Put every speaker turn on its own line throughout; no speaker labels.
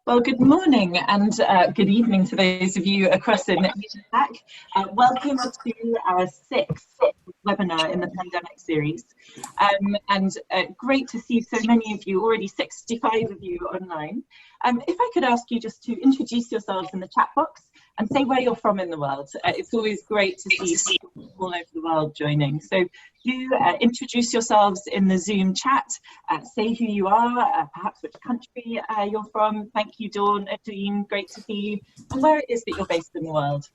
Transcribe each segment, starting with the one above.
Well, good morning and good evening to those of you across in Asia-Pac. Welcome to our sixth webinar in the pandemic series. Great to see so many of you, already 65 of you online. If I could ask you just to introduce yourselves in the chat box and say where you're from in the world. It's always great to see people all over the world joining. So do introduce yourselves in the Zoom chat, say who you are, perhaps which country you're from. Thank you, Dawn, Dean, great to see you, and where it is that you're based in the world.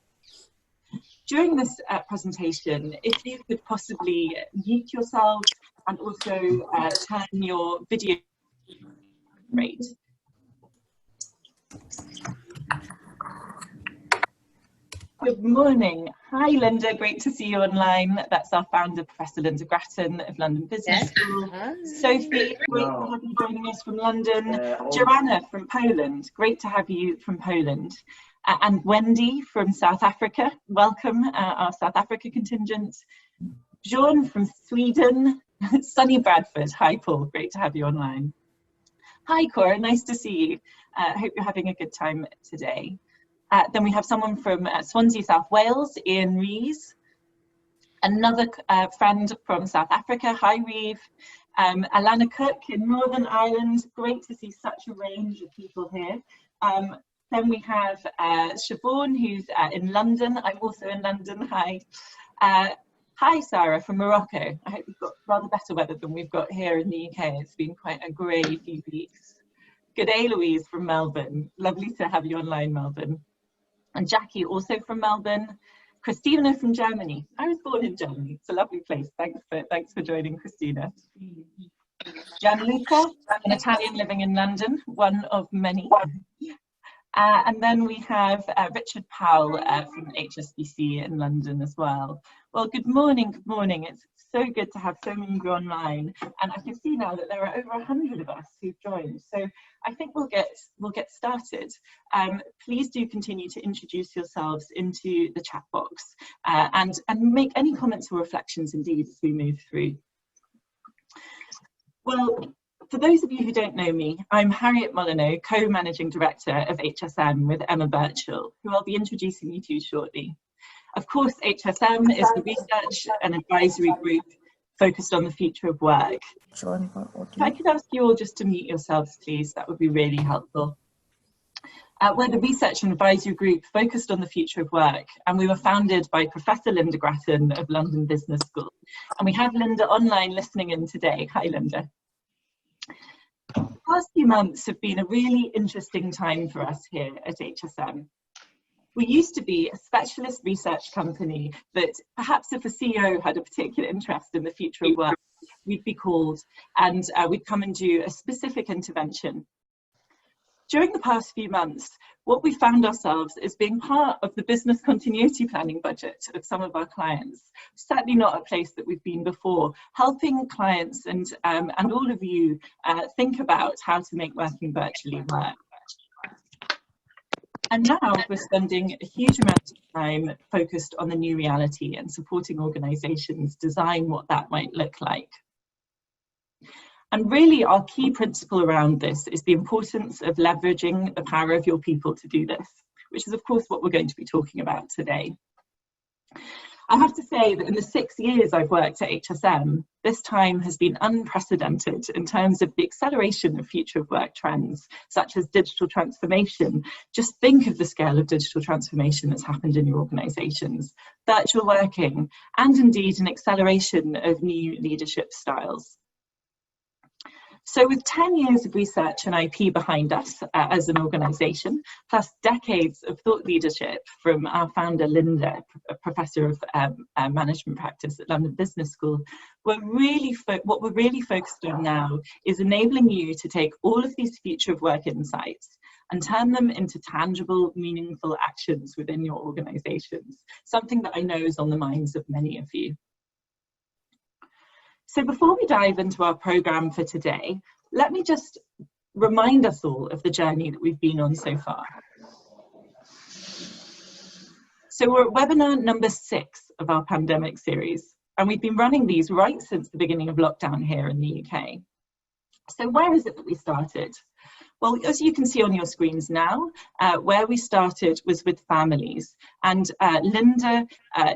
During this presentation, if you could possibly mute yourselves and also turn your video rate. Good morning. Hi, Linda. Great to see you online. That's our founder, Professor Linda Grattan of London Business School. Sophie, great to have you joining us from London. Joanna from Poland. Great to have you from Poland. And Wendy from South Africa. Welcome, our South Africa contingent. John from Sweden. Sunny Bradford. Hi, Paul. Great to have you online. Hi, Cora. Nice to see you. I hope you're having a good time today. Then we have someone from Swansea, South Wales, Ian Rees. Another friend from South Africa, hi Reeve. Alana Cook in Northern Ireland, great to see such a range of people here. Then we have Siobhan, who's in London. I'm also in London, hi. Hi Sarah from Morocco. I hope you've got rather better weather than we've got here in the UK. It's been quite a grey few weeks. Good day, Louise from Melbourne. Lovely to have you online, Melbourne. And Jackie, also from Melbourne. Christina from Germany. I was born in Germany. It's a lovely place. Thanks for joining, Christina. Gianluca, an Italian living in London, one of many. And then we have Richard Powell from HSBC in London as well. Well, good morning, good morning. It's so good to have so many of you online. And I can see now that there are over 100 of us who've joined. So I think we'll get started. Please do continue to introduce yourselves into the chat box and make any comments or reflections indeed as we move through. Well, for those of you who don't know me, I'm Harriet Molyneaux, co-managing director of HSM with Emma Birchall, who I'll be introducing you to shortly. Of course, HSM is the research and advisory group focused on the future of work. If I could ask you all just to mute yourselves, please, that would be really helpful. We're the research and advisory group focused on the future of work, and we were founded by Professor Linda Grattan of London Business School. And we have Linda online listening in today. Hi, Linda. The past few months have been a really interesting time for us here at HSM. We used to be a specialist research company that perhaps if a CEO had a particular interest in the future of work, we'd be called and we'd come and do a specific intervention. During the past few months, what we found ourselves is being part of the business continuity planning budget of some of our clients. Certainly not a place that we've been before, helping clients and all of you think about how to make working virtually work. And now we're spending a huge amount of time focused on the new reality and supporting organisations design what that might look like. And really our key principle around this is the importance of leveraging the power of your people to do this, which is of course what we're going to be talking about today. I have to say that in the 6 years I've worked at HSM, this time has been unprecedented in terms of the acceleration of future of work trends, such as digital transformation. Just think of the scale of digital transformation that's happened in your organisations, virtual working, and indeed an acceleration of new leadership styles. So with 10 years of research and IP behind us as an organisation, plus decades of thought leadership from our founder Linda, a professor of management practice at London Business School, what we're really focused on now is enabling you to take all of these future of work insights and turn them into tangible, meaningful actions within your organisations, something that I know is on the minds of many of you. So before we dive into our programme for today, let me just remind us all of the journey that we've been on so far. So we're at webinar number 6 of our pandemic series, and we've been running these right since the beginning of lockdown here in the UK. So where is it that we started? Well, as you can see on your screens now, where we started was with families, and Linda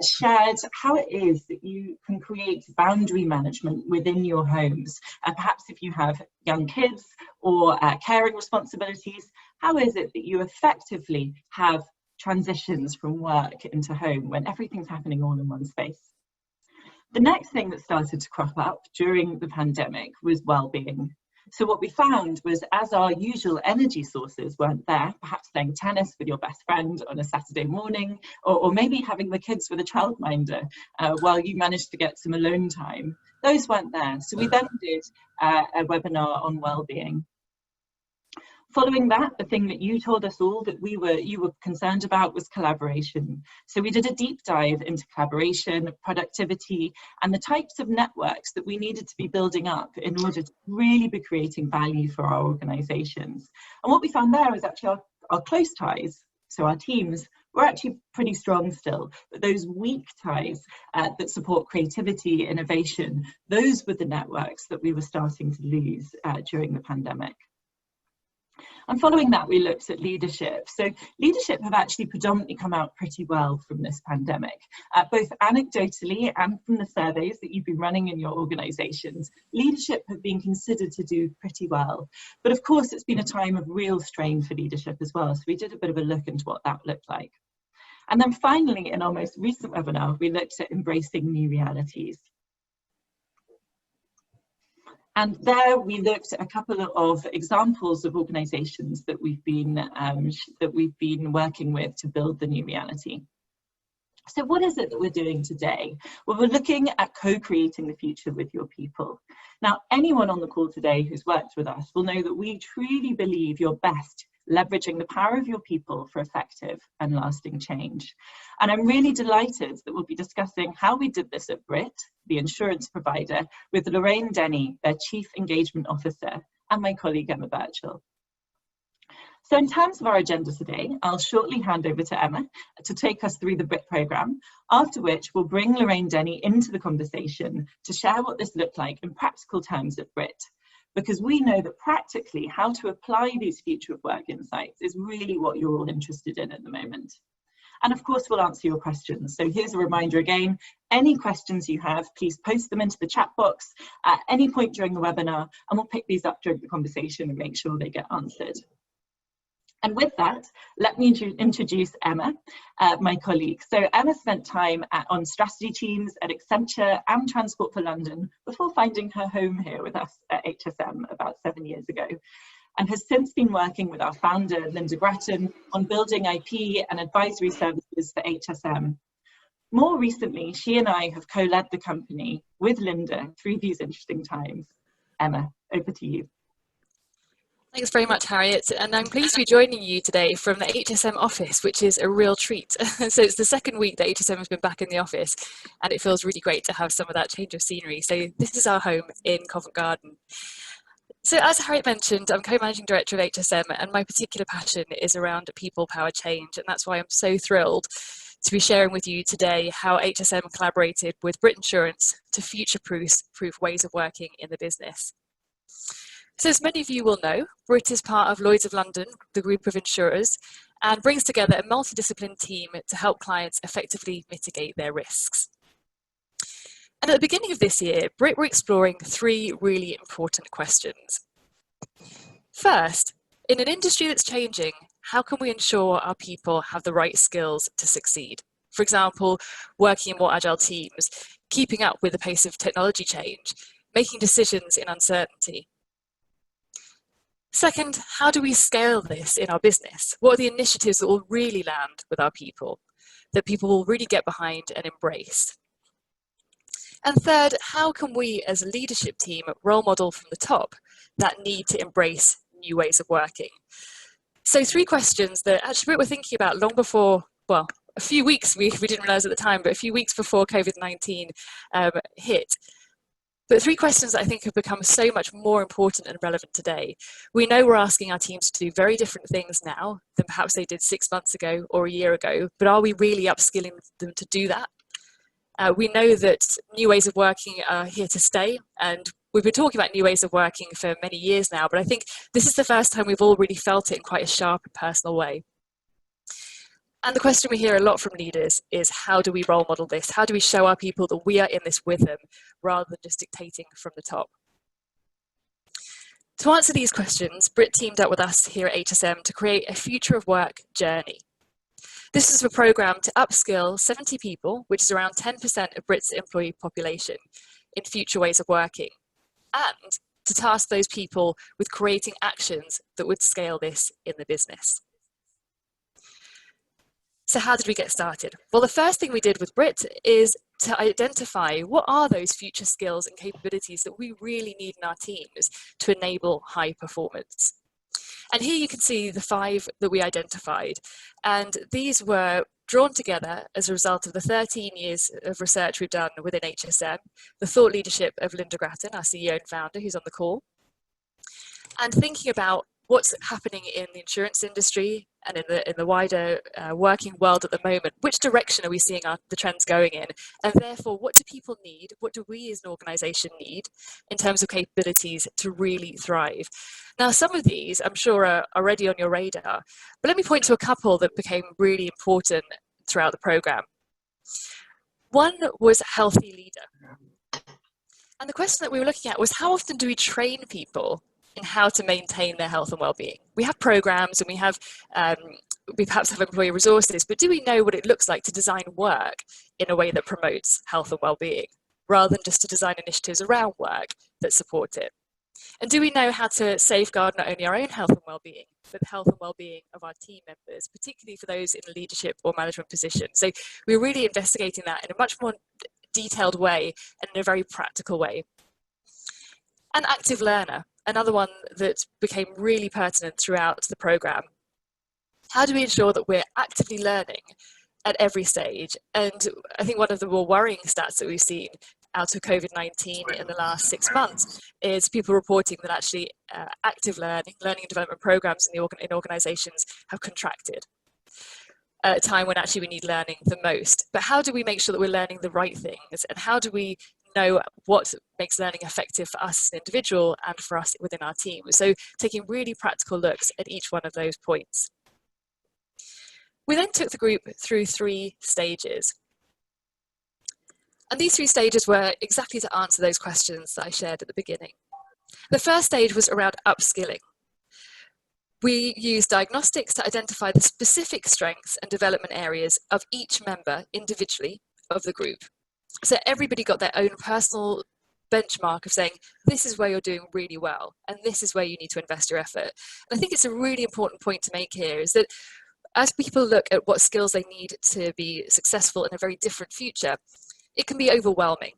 shared how it is that you can create boundary management within your homes. Perhaps if you have young kids or caring responsibilities, how is it that you effectively have transitions from work into home when everything's happening all in one space? The next thing that started to crop up during the pandemic was well-being. So what we found was, as our usual energy sources weren't there, perhaps playing tennis with your best friend on a Saturday morning, or maybe having the kids with a childminder while you managed to get some alone time, those weren't there. So we then did a webinar on well-being. Following that, the thing that you told us all that you were concerned about was collaboration. So we did a deep dive into collaboration, productivity, and the types of networks that we needed to be building up in order to really be creating value for our organisations. And what we found there was actually our close ties, so our teams, were actually pretty strong still, but those weak ties that support creativity, innovation, those were the networks that we were starting to lose during the pandemic. And following that, we looked at leadership. So leadership have actually predominantly come out pretty well from this pandemic, both anecdotally and from the surveys that you've been running in your organisations. Leadership have been considered to do pretty well. But of course, it's been a time of real strain for leadership as well. So we did a bit of a look into what that looked like. And then finally, in our most recent webinar, we looked at embracing new realities. And there we looked at a couple of examples of organisations that we've been working with to build the new reality. So what is it that we're doing today? Well, we're looking at co-creating the future with your people. Now, anyone on the call today who's worked with us will know that we truly believe you're best leveraging the power of your people for effective and lasting change. And I'm really delighted that we'll be discussing how we did this at Brit, the insurance provider, with Lorraine Denny, their Chief Engagement Officer, and my colleague Emma Birchall. So in terms of our agenda today, I'll shortly hand over to Emma to take us through the Brit programme, after which we'll bring Lorraine Denny into the conversation to share what this looked like in practical terms at Brit, because we know that practically how to apply these future of work insights is really what you're all interested in at the moment. And of course, we'll answer your questions. So here's a reminder again, any questions you have, please post them into the chat box at any point during the webinar, and we'll pick these up during the conversation and make sure they get answered. And with that, let me introduce Emma, my colleague. So Emma spent time on strategy teams at Accenture and Transport for London before finding her home here with us at HSM about 7 years ago, and has since been working with our founder, Linda Grattan, on building IP and advisory services for HSM. More recently, she and I have co-led the company with Linda through these interesting times. Emma, over to you.
Thanks very much, Harriet, and I'm pleased to be joining you today from the HSM office, which is a real treat. So it's the second week that HSM has been back in the office, and it feels really great to have some of that change of scenery. So this is our home in Covent Garden. So as Harriet mentioned, I'm co-managing director of HSM, and my particular passion is around people-powered change, and that's why I'm so thrilled to be sharing with you today how HSM collaborated with Brit Insurance to future-proof ways of working in the business. So as many of you will know, Brit is part of Lloyd's of London, the group of insurers, and brings together a multidisciplinary team to help clients effectively mitigate their risks. And at the beginning of this year, Brit were exploring three really important questions. First, in an industry that's changing, how can we ensure our people have the right skills to succeed? For example, working in more agile teams, keeping up with the pace of technology change, making decisions in uncertainty. Second, how do we scale this in our business? What are the initiatives that will really land with our people, that people will really get behind and embrace? And third, how can we as a leadership team role model from the top that need to embrace new ways of working? So three questions that actually we were thinking about long before, well, a few weeks, we didn't realize at the time, but a few weeks before COVID-19 hit. But three questions that I think have become so much more important and relevant today. We know we're asking our teams to do very different things now than perhaps they did 6 months ago or a year ago, but are we really upskilling them to do that? We know that new ways of working are here to stay, and We've been talking about new ways of working for many years now, but I think this is the first time we've all really felt it in quite a sharp and personal way. And the question we hear a lot from leaders is, how do we role model this? How do we show our people that we are in this with them rather than just dictating from the top? To answer these questions, Brit teamed up with us here at HSM to create a future of work journey. This is a program to upskill 70 people, which is around 10% of Brit's employee population, in future ways of working, and to task those people with creating actions that would scale this in the business. So how did we get started? Well, the first thing we did with Brit is to identify what are those future skills and capabilities that we really need in our teams to enable high performance. And here you can see the 5 that we identified. And these were drawn together as a result of the 13 years of research we've done within HSM, the thought leadership of Linda Grattan, our CEO and founder, who's on the call, and thinking about what's happening in the insurance industry and in the wider working world at the moment. Which direction are we seeing the trends going in? And therefore, what do people need? What do we as an organisation need in terms of capabilities to really thrive? Now, some of these I'm sure are already on your radar, but let me point to a couple that became really important throughout the programme. One was healthy leader. And the question that we were looking at was, how often do we train people in how to maintain their health and well-being? We have programs and we perhaps have employee resources, but do we know what it looks like to design work in a way that promotes health and well-being, rather than just to design initiatives around work that support it? And do we know how to safeguard not only our own health and well-being, but the health and well-being of our team members, particularly for those in leadership or management positions? So we're really investigating that in a much more detailed way and in a very practical way. An active learner, another one that became really pertinent throughout the programme. How do we ensure that we're actively learning at every stage? And I think one of the more worrying stats that we've seen out of COVID-19 in the last 6 months is people reporting that actually active learning and development programs in organisations have contracted at a time when actually we need learning the most. But how do we make sure that we're learning the right things? And how do we know what makes learning effective for us as an individual and for us within our team? So taking really practical looks at each one of those points. We then took the group through 3 stages. And these 3 stages were exactly to answer those questions that I shared at the beginning. The first stage was around upskilling. We used diagnostics to identify the specific strengths and development areas of each member individually of the group. So everybody got their own personal benchmark of saying, this is where you're doing really well, and this is where you need to invest your effort. And I think it's a really important point to make here, is that as people look at what skills they need to be successful in a very different future, it can be overwhelming.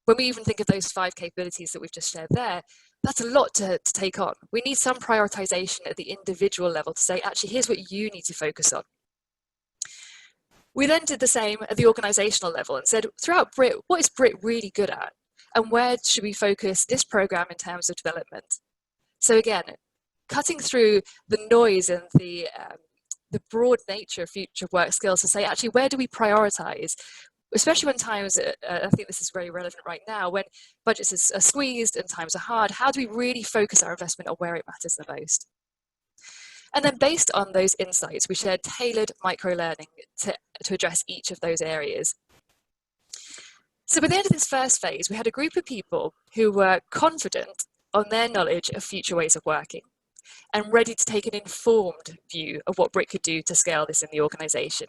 When we even think of those 5 capabilities that we've just shared there, that's a lot to take on. We need some prioritization at the individual level to say, actually, here's what you need to focus on. We then did the same at the organizational level and said, throughout Brit, what is Brit really good at? And where should we focus this program in terms of development? So again, cutting through the noise and the broad nature of future work skills to say, actually, where do we prioritize? Especially when times, I think this is very relevant right now, when budgets are squeezed and times are hard, how do we really focus our investment on where it matters the most? And then based on those insights, we shared tailored microlearning to address each of those areas. So by the end of this first phase, we had a group of people who were confident on their knowledge of future ways of working and ready to take an informed view of what Brit could do to scale this in the organisation.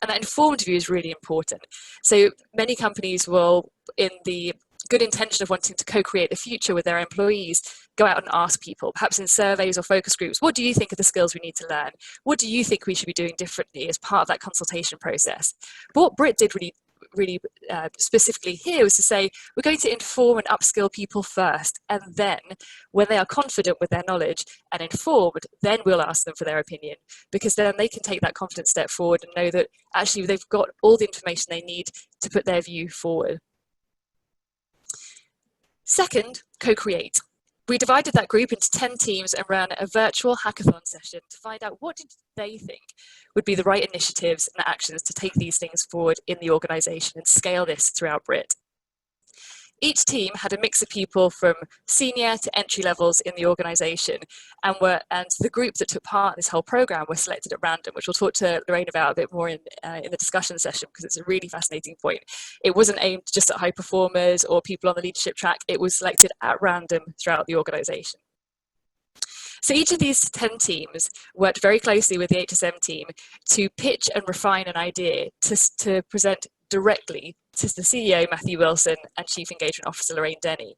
And that informed view is really important. So many companies will, in the good intention of wanting to co-create the future with their employees, go out and ask people, perhaps in surveys or focus groups, what do you think are the skills we need to learn? What do you think we should be doing differently as part of that consultation process? But what Brit did really specifically here was to say, we're going to inform and upskill people first, and then when they are confident with their knowledge and informed, then we'll ask them for their opinion, because then they can take that confident step forward and know that actually they've got all the information they need to put their view forward. Second, co-create. We divided that group into 10 teams and ran a virtual hackathon session to find out what did they think would be the right initiatives and actions to take these things forward in the organisation and scale this throughout Brit. Each team had a mix of people from senior to entry levels in the organisation, and the group that took part in this whole programme were selected at random, which we'll talk to Lorraine about a bit more in the discussion session, because it's a really fascinating point. It wasn't aimed just at high performers or people on the leadership track. It was selected at random throughout the organisation. So each of these 10 teams worked very closely with the HSM team to pitch and refine an idea to present directly to the CEO, Matthew Wilson, and Chief Engagement Officer, Lorraine Denny.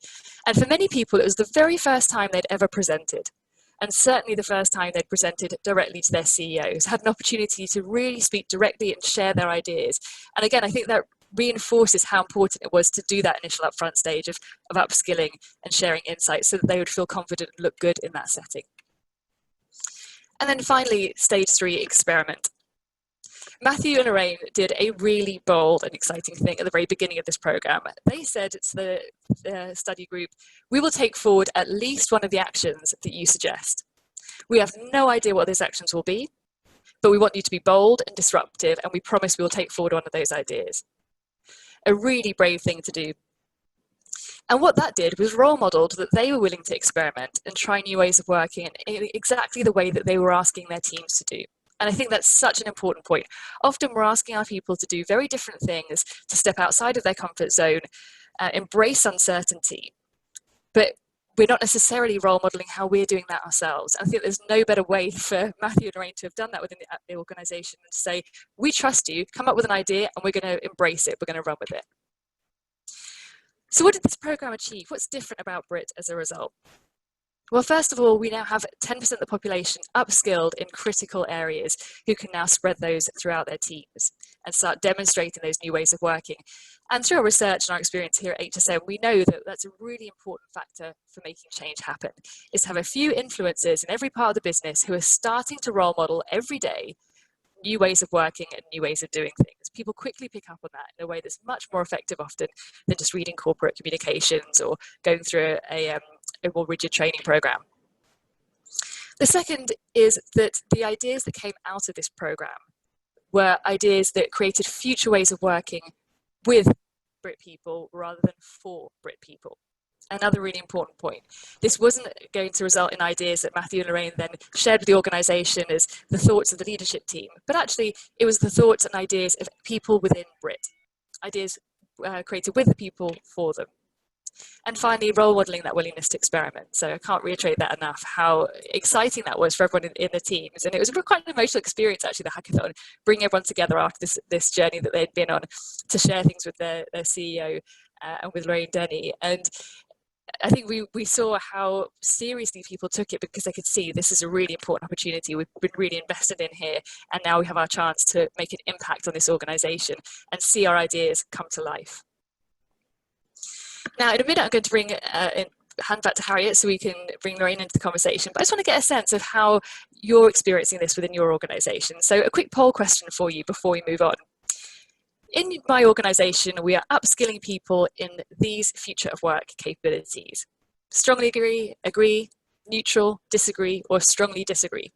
And for many people, it was the very first time they'd ever presented, and certainly the first time they'd presented directly to their CEOs, had an opportunity to really speak directly and share their ideas. And again, I think that reinforces how important it was to do that initial upfront stage of upskilling and sharing insights so that they would feel confident and look good in that setting. And then finally, stage 3, experiment. Matthew and Lorraine did a really bold and exciting thing at the very beginning of this programme. They said to the study group, we will take forward at least one of the actions that you suggest. We have no idea what those actions will be, but we want you to be bold and disruptive, and we promise we will take forward one of those ideas. A really brave thing to do. And what that did was role modelled that they were willing to experiment and try new ways of working in exactly the way that they were asking their teams to do. And I think that's such an important point. Often we're asking our people to do very different things, to step outside of their comfort zone, embrace uncertainty, but we're not necessarily role modelling how we're doing that ourselves. I think there's no better way for Matthew and Lorraine to have done that within the organisation than to say, we trust you, come up with an idea and we're going to embrace it, we're going to run with it. So what did this programme achieve? What's different about Brit as a result? Well, first of all, we now have 10% of the population upskilled in critical areas who can now spread those throughout their teams and start demonstrating those new ways of working. And through our research and our experience here at HSM, we know that that's a really important factor for making change happen, is to have a few influencers in every part of the business who are starting to role model every day new ways of working and new ways of doing things. People quickly pick up on that in a way that's much more effective often than just reading corporate communications or going through a more rigid training program. The second is that the ideas that came out of this program were ideas that created future ways of working with Brit people rather than for Brit people. Another really important point. This wasn't going to result in ideas that Matthew and Lorraine then shared with the organisation as the thoughts of the leadership team, but actually it was the thoughts and ideas of people within Brit, ideas created with the people for them. And finally, role modelling that willingness to experiment. So I can't reiterate that enough, how exciting that was for everyone in the teams. And it was quite an emotional experience, actually, the hackathon, bringing everyone together after this journey that they'd been on to share things with their CEO and with Lorraine Denny. And I think we saw how seriously people took it, because they could see this is a really important opportunity. We've been really invested in here, and now we have our chance to make an impact on this organisation and see our ideas come to life. Now, in a minute, I'm going to bring hand back to Harriet so we can bring Lorraine into the conversation. But I just want to get a sense of how you're experiencing this within your organisation. So a quick poll question for you before we move on. In my organisation, we are upskilling people in these future of work capabilities. Strongly agree, neutral, disagree, or strongly disagree.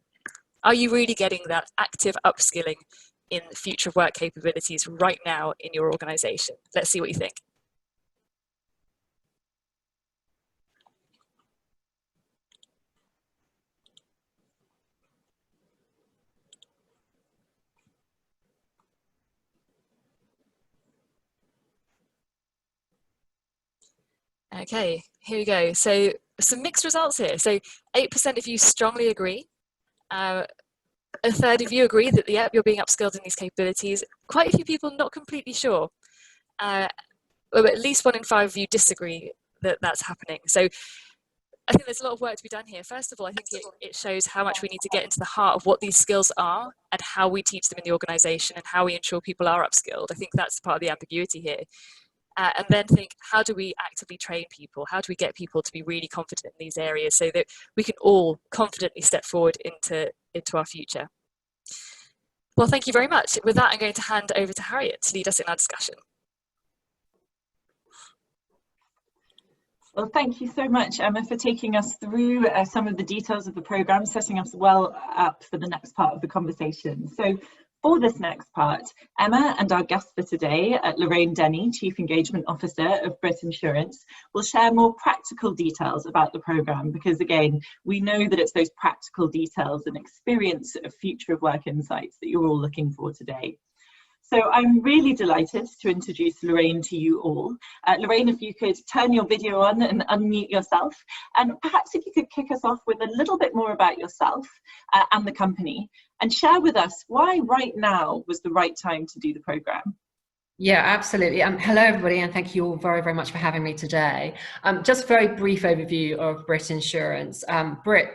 Are you really getting that active upskilling in future of work capabilities right now in your organisation? Let's see what you think. Okay, here we go. So some mixed results here. So 8% of you strongly agree. A third of you agree that, yep, you're being upskilled in these capabilities. Quite a few people not completely sure. Well, at least 1 in 5 of you disagree that that's happening. So I think there's a lot of work to be done here. First of all, I think it shows how much we need to get into the heart of what these skills are and how we teach them in the organisation and how we ensure people are upskilled. I think that's part of the ambiguity here. And then think, how do we actively train people? How do we get people to be really confident in these areas so that we can all confidently step forward into our future? Well, thank you very much. With that, I'm going to hand over to Harriet to lead us in our discussion.
Well, thank you so much, Emma, for taking us through some of the details of the programme, setting us well up for the next part of the conversation. So For this next part, Emma and our guest for today, Lorraine Denny, Chief Engagement Officer of Brit Insurance, will share more practical details about the programme, because again, we know that it's those practical details and experience of future of work insights that you're all looking for today. So I'm really delighted to introduce Lorraine to you all. Lorraine, if you could turn your video on and unmute yourself, and perhaps if you could kick us off with a little bit more about yourself and the company, and share with us why right now was the right time to do the programme.
Yeah, absolutely. Hello, everybody, and thank you all very, very much for having me today. Just a very brief overview of Brit Insurance. Brit,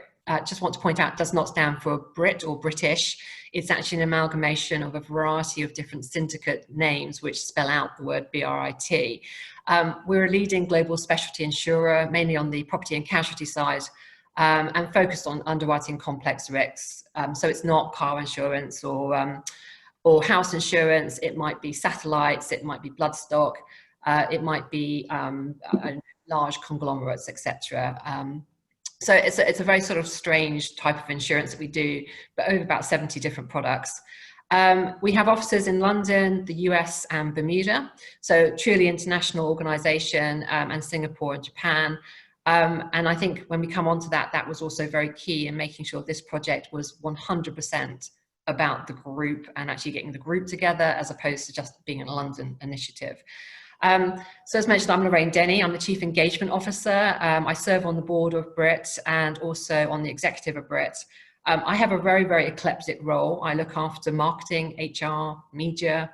just want to point out, does not stand for Brit or British. It's actually an amalgamation of a variety of different syndicate names which spell out the word BRIT. We're a leading global specialty insurer, mainly on the property and casualty side, and focused on underwriting complex risks. So it's not car insurance or house insurance. It might be satellites, it might be bloodstock, it might be large conglomerates, etc. So it's a very sort of strange type of insurance that we do, but over about 70 different products. We have offices in London, the US and Bermuda, so truly international organisation, and Singapore and Japan. And I think when we come on to that, that was also very key in making sure this project was 100% about the group and actually getting the group together as opposed to just being a London initiative. So as mentioned, I'm Lorraine Denny. I'm the Chief Engagement Officer. I serve on the board of Brit and also on the executive of Brit. I have a very, very eclectic role. I look after marketing, HR, media,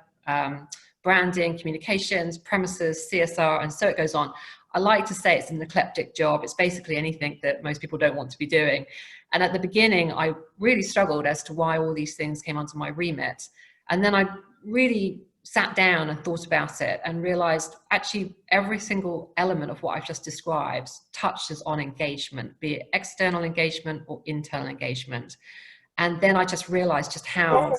branding, communications, premises, CSR, and so it goes on. I like to say it's an eclectic job. It's basically anything that most people don't want to be doing. And at the beginning, I really struggled as to why all these things came onto my remit. And then I really sat down and thought about it and realized actually every single element of what I've just described touches on engagement, be it external engagement or internal engagement. And then I just realized just how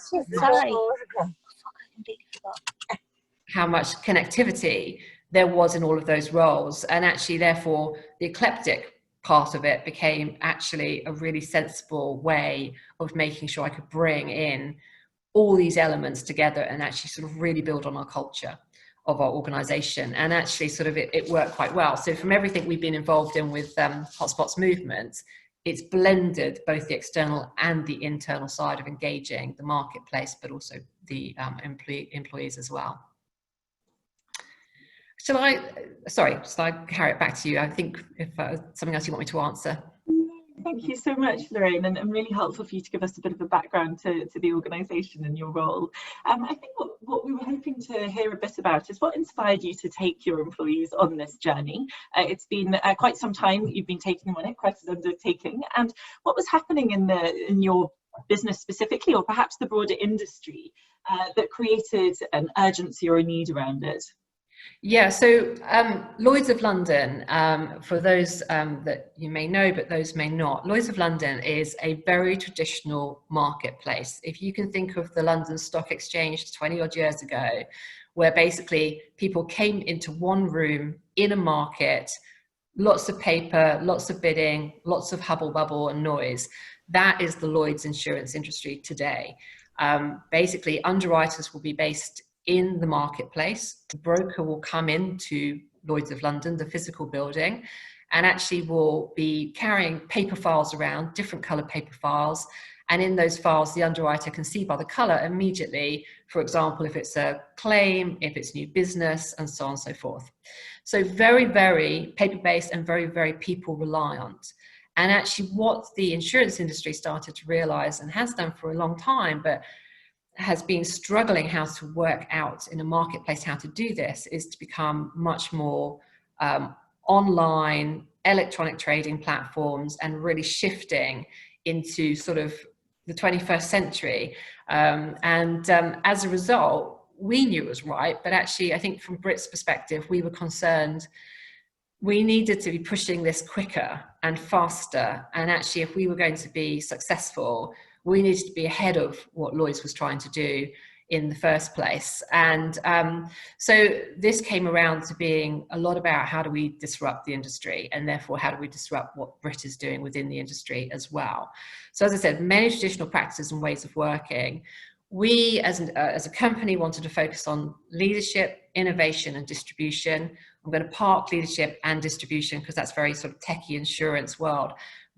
much connectivity there was in all of those roles. And actually, therefore, the eclectic part of it became actually a really sensible way of making sure I could bring in all these elements together and actually sort of really build on our culture of our organization. And actually sort of it worked quite well. So from everything we've been involved in with Hotspots movements, it's blended both the external and the internal side of engaging the marketplace, but also the employees as well. Shall I carry it back to you? I think if something else you want me to answer.
Thank you so much, Lorraine, and really helpful for you to give us a bit of a background to the organisation and your role. I think what we were hoping to hear a bit about is what inspired you to take your employees on this journey. It's been quite some time that you've been taking them on it, quite an undertaking, and what was happening in your business specifically, or perhaps the broader industry, that created an urgency or a need around it?
Yeah, so Lloyd's of London, for those that you may know, but those may not, Lloyd's of London is a very traditional marketplace. If you can think of the London Stock Exchange 20 odd years ago, where basically people came into one room in a market, lots of paper, lots of bidding, lots of hubble bubble and noise. That is the Lloyd's insurance industry today. Basically, underwriters will be based in the marketplace. The broker will come into Lloyd's of London, the physical building, and actually will be carrying paper files around, different coloured paper files. And in those files, the underwriter can see by the colour immediately, for example, if it's a claim, if it's new business, and so on and so forth. So very, very paper-based and very, very people-reliant. And actually what the insurance industry started to realise, and has done for a long time, but has been struggling how to work out in a marketplace how to do this, is to become much more online, electronic trading platforms, and really shifting into sort of the 21st century. As a result, we knew it was right, but actually I think from Brit's perspective, we were concerned we needed to be pushing this quicker and faster. And actually, if we were going to be successful, we needed to be ahead of what Lloyd's was trying to do in the first place. And so this came around to being a lot about how do we disrupt the industry, and therefore how do we disrupt what Brit is doing within the industry as well. So as I said, many traditional practices and ways of working. we as a company wanted to focus on leadership, innovation and distribution. I'm going to park leadership and distribution because that's very sort of techie insurance world,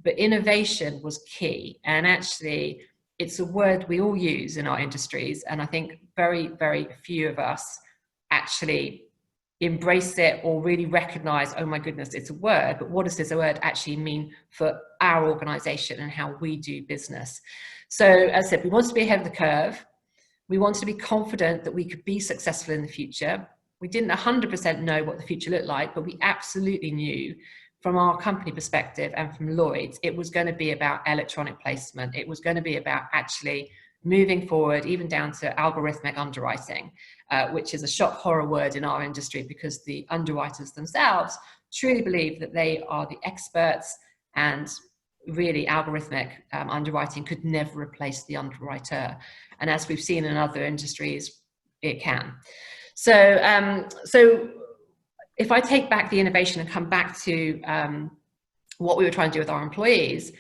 but innovation was key. And actually it's a word we all use in our industries, and I think very, very few of us actually embrace it or really recognize, oh my goodness, it's a word, but what does this word actually mean for our organization and how we do business? So as I said, we wanted to be ahead of the curve. We wanted to be confident that we could be successful in the future. We didn't 100% know what the future looked like, but we absolutely knew from our company perspective and from Lloyd's, it was going to be about electronic placement. It was going to be about actually moving forward, even down to algorithmic underwriting, which is a shock horror word in our industry because the underwriters themselves truly believe that they are the experts, and really algorithmic underwriting could never replace the underwriter. And as we've seen in other industries, it can. So, so if I take back the innovation and come back to what we were trying to do with our employees,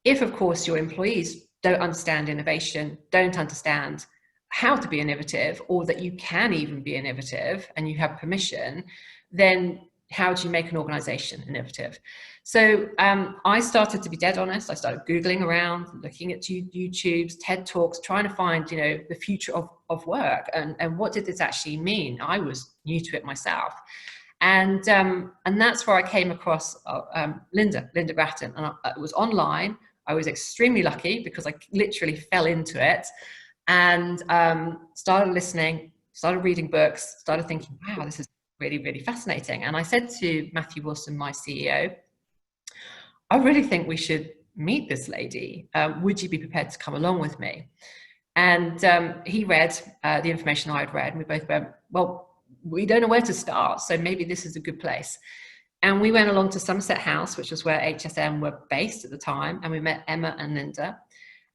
if of course your employees don't understand innovation, don't understand how to be innovative, or that you can even be innovative and you have permission, then how do you make an organization innovative? So I started to be dead honest. I started Googling around, looking at YouTube's, TED Talks, trying to find, you know, the future of work and what did this actually mean? I was new to it myself. And that's where I came across Linda Grattan, and it was online. I was extremely lucky because I literally fell into it and started listening, started reading books, started thinking, wow, this is really, really fascinating. And I said to Matthew Wilson, my CEO, I really think we should meet this lady. Would you be prepared to come along with me? And he read the information I'd read, and we both went, well, we don't know where to start, so maybe this is a good place. And we went along to Somerset House, which was where HSM were based at the time, and we met Emma and Linda.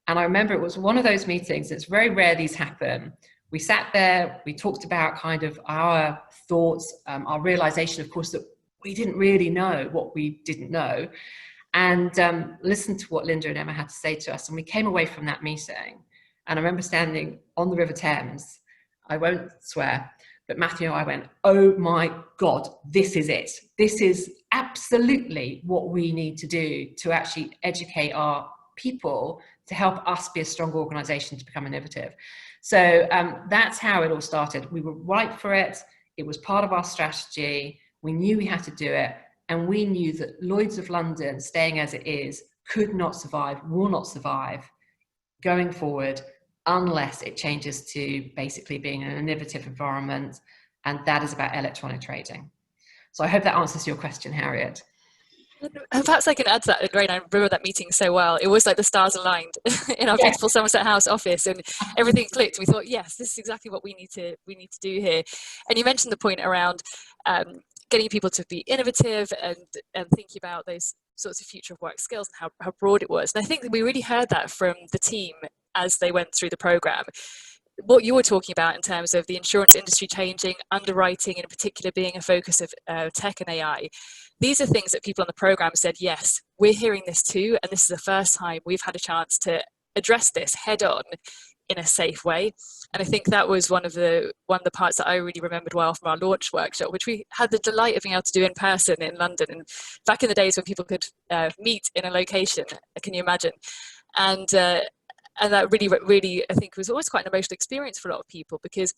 And I remember it was one of those meetings, it's very rare these happen. We sat there, we talked about kind of our thoughts, our realization, of course, that we didn't really know what we didn't know, and listened to what Linda and Emma had to say to us. And we came away from that meeting, and I remember standing on the River Thames, I won't swear, but Matthew and I went, oh my God, this is it. This is absolutely what we need to do to actually educate our people to help us be a strong organization to become innovative. So that's how it all started. We were right for it. It was part of our strategy. We knew we had to do it. And we knew that Lloyd's of London, staying as it is, could not survive, will not survive going forward unless it changes to basically being an innovative environment. And that is about electronic trading. So I hope that answers your question, Harriet.
Perhaps I can add to that, Lorraine. I remember that meeting so well. It was like the stars aligned in our beautiful Somerset House office, and everything clicked. We thought, yes, this is exactly what we need to do here. And you mentioned the point around getting people to be innovative and thinking about those sorts of future of work skills and how broad it was. And I think that we really heard that from the team as they went through the program. What you were talking about in terms of the insurance industry changing, underwriting in particular being a focus of tech and AI. These are things that people on the program said, yes, we're hearing this too, and this is the first time we've had a chance to address this head on in a safe way. And I think that was one of the parts that I really remembered well from our launch workshop, which we had the delight of being able to do in person in London. And back in the days when people could meet in a location, can you imagine? And that really, I think, was always quite an emotional experience for a lot of people, because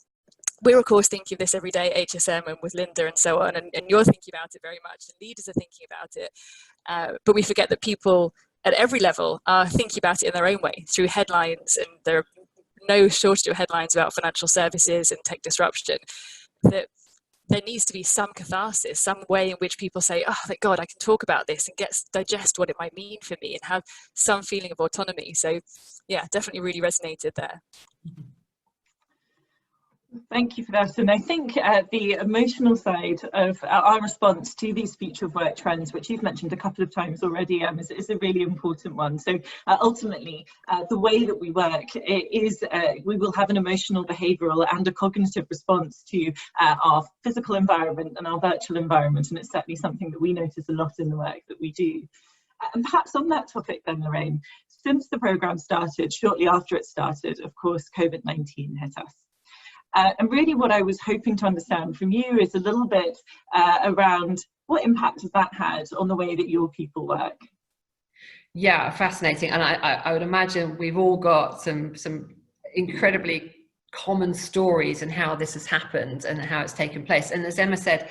we're, of course, thinking of this every day, HSM and with Linda and so on, and you're thinking about it very much, and leaders are thinking about it. But we forget that people at every level are thinking about it in their own way, through headlines, and there are no shortage of headlines about financial services and tech disruption. That there needs to be some catharsis, some way in which people say, oh, thank God, I can talk about this and digest what it might mean for me and have some feeling of autonomy. So yeah, definitely really resonated there.
Thank you for that. And I think the emotional side of our response to these future of work trends, which you've mentioned a couple of times already, is a really important one. So ultimately, the way that we work is we will have an emotional, behavioural and a cognitive response to our physical environment and our virtual environment. And it's certainly something that we notice a lot in the work that we do. And perhaps on that topic then, Lorraine, since the programme started, shortly after it started, of course, COVID-19 hit us. And really what I was hoping to understand from you is a little bit around what impact has that had on the way that your people work?
Yeah, fascinating. And I would imagine we've all got some incredibly common stories and how this has happened and how it's taken place. And as Emma said,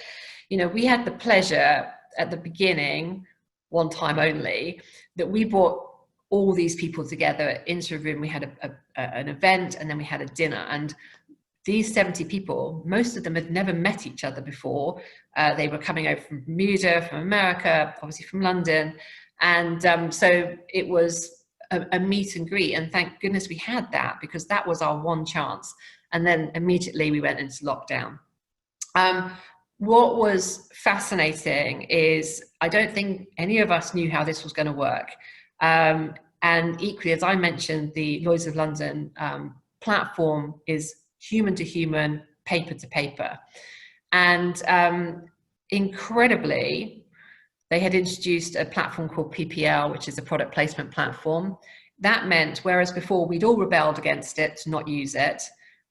you know, we had the pleasure at the beginning, one time only, that we brought all these people together into a room. We had an event, and then we had a dinner, and these 70 people, most of them had never met each other before. They were coming over from Bermuda, from America, obviously from London. And so it was a meet and greet. And thank goodness we had that, because that was our one chance. And then immediately we went into lockdown. What was fascinating is I don't think any of us knew how this was going to work. And equally, as I mentioned, the Lloyd's of London platform is human to human, paper to paper. And incredibly, they had introduced a platform called PPL, which is a product placement platform. That meant, whereas before we'd all rebelled against it to not use it,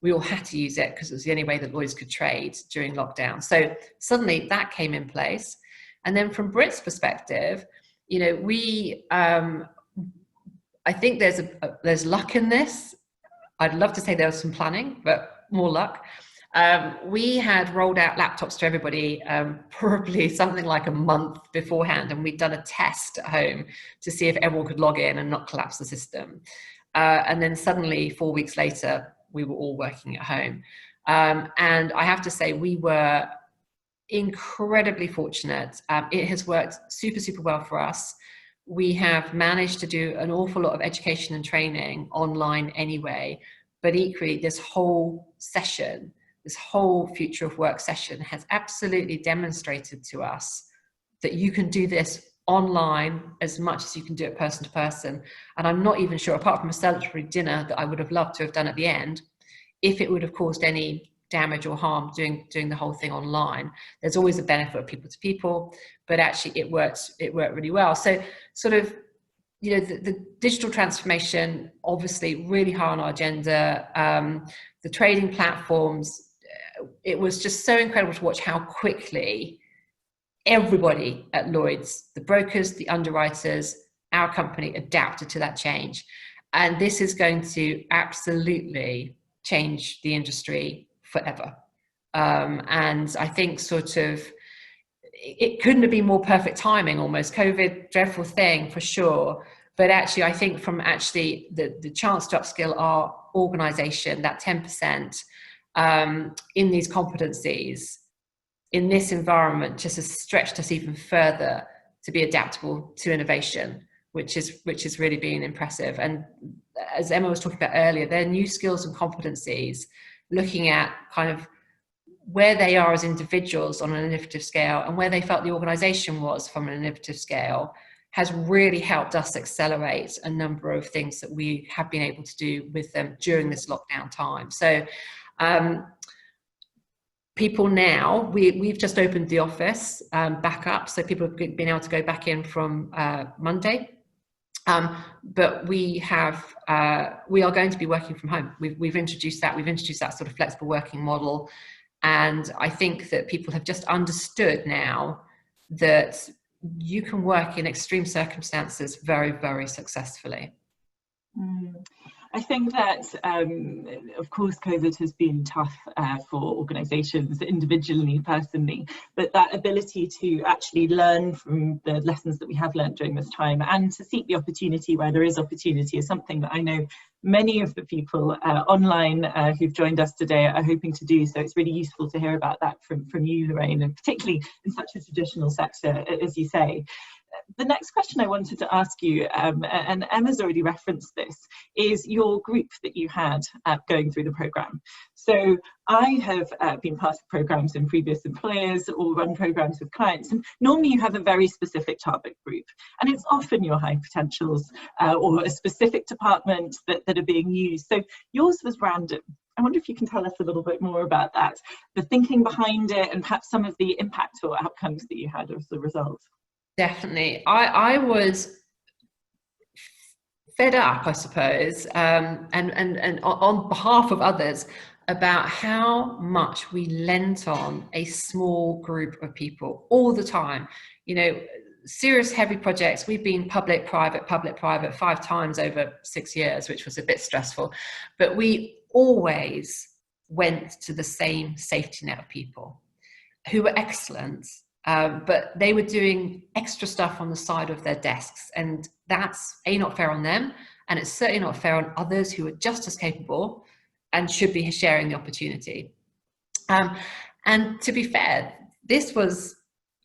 we all had to use it because it was the only way that Lloyd's could trade during lockdown. So suddenly that came in place. And then from Brit's perspective, you know, we, I think there's luck in this. I'd love to say there was some planning, but more luck. We had rolled out laptops to everybody probably something like a month beforehand, and we'd done a test at home to see if everyone could log in and not collapse the system. And then suddenly 4 weeks later, we were all working at home. And I have to say, we were incredibly fortunate. It has worked super, super well for us. We have managed to do an awful lot of education and training online anyway, but equally this whole session, this whole future of work session has absolutely demonstrated to us that you can do this online as much as you can do it person to person. And I'm not even sure, apart from a celebratory dinner that I would have loved to have done at the end, if it would have caused any damage or harm doing the whole thing online. There's always a benefit of people to people, but actually it worked really well. So sort of, you know, the digital transformation, obviously really high on our agenda. The trading platforms, it was just so incredible to watch how quickly everybody at Lloyd's, the brokers, the underwriters, our company, adapted to that change. And this is going to absolutely change the industry forever. And I think sort of, it couldn't have been more perfect timing almost. COVID, dreadful thing for sure. But actually, I think from actually the chance to upskill our organization, that 10% in these competencies, in this environment, just has stretched us even further to be adaptable to innovation, which is really been impressive. And as Emma was talking about earlier, their new skills and competencies, looking at kind of where they are as individuals on an innovative scale and where they felt the organization was from an innovative scale, has really helped us accelerate a number of things that we have been able to do with them during this lockdown time. So people now, we've just opened the office back up, so people have been able to go back in from Monday. But we are going to be working from home. We've introduced that sort of flexible working model. And I think that people have just understood now that you can work in extreme circumstances very, very successfully.
I think that, of course, COVID has been tough for organisations individually, personally, but that ability to actually learn from the lessons that we have learned during this time and to seek the opportunity where there is opportunity is something that I know many of the people online who've joined us today are hoping to do. So it's really useful to hear about that from you, Lorraine, and particularly in such a traditional sector, as you say. The next question I wanted to ask you, and Emma's already referenced this, is your group that you had going through the programme. So I have been part of programmes in previous employers or run programmes with clients, and normally you have a very specific target group, and it's often your high potentials or a specific department that are being used. So yours was random. I wonder if you can tell us a little bit more about that, the thinking behind it, and perhaps some of the impact or outcomes that you had as a result.
Definitely. I was fed up, I suppose, and on behalf of others, about how much we lent on a small group of people all the time. You know, serious heavy projects. We've been public, private, 5 times over 6 years, which was a bit stressful, but we always went to the same safety net of people who were excellent, but they were doing extra stuff on the side of their desks, and that's not fair on them, and it's certainly not fair on others who are just as capable and should be sharing the opportunity. And to be fair, this was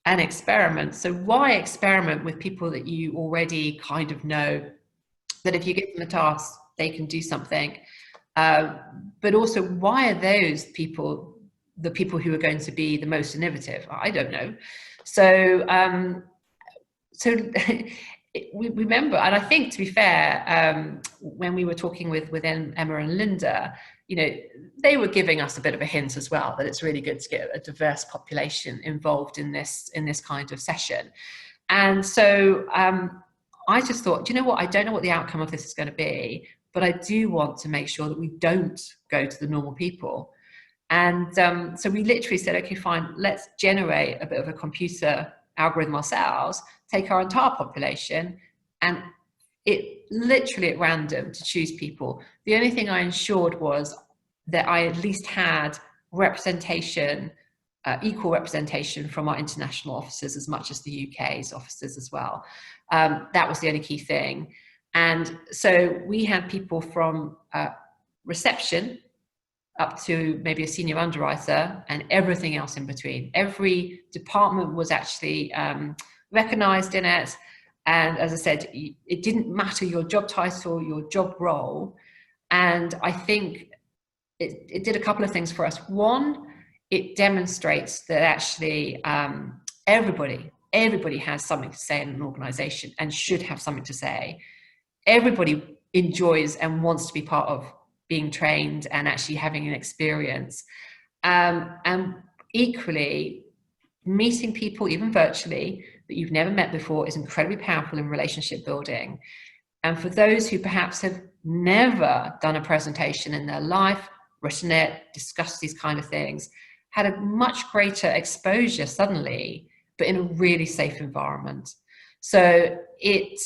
an experiment. So why experiment with people that you already kind of know, that if you give them a task, they can do something? But also, why are those people the people who are going to be the most innovative? I don't know. So, we remember, and I think, to be fair, when we were talking with Emma and Linda, you know, they were giving us a bit of a hint as well that it's really good to get a diverse population involved in this kind of session. And so I just thought, do you know what? I don't know what the outcome of this is going to be, but I do want to make sure that we don't go to the normal people. And so we literally said, okay, fine, let's generate a bit of a computer algorithm ourselves, take our entire population, and it literally at random to choose people. The only thing I ensured was that I at least had representation, equal representation from our international offices as much as the UK's offices as well. That was the only key thing. And so we had people from reception up to maybe a senior underwriter and everything else in between. Every department was actually recognized in it. And as I said, it didn't matter your job title, your job role. And I think it did a couple of things for us. One, it demonstrates that actually everybody has something to say in an organization and should have something to say. Everybody enjoys and wants to be part of being trained and actually having an experience. And equally, meeting people, even virtually, that you've never met before is incredibly powerful in relationship building. And for those who perhaps have never done a presentation in their life, written it, discussed these kind of things, had a much greater exposure suddenly, but in a really safe environment. So it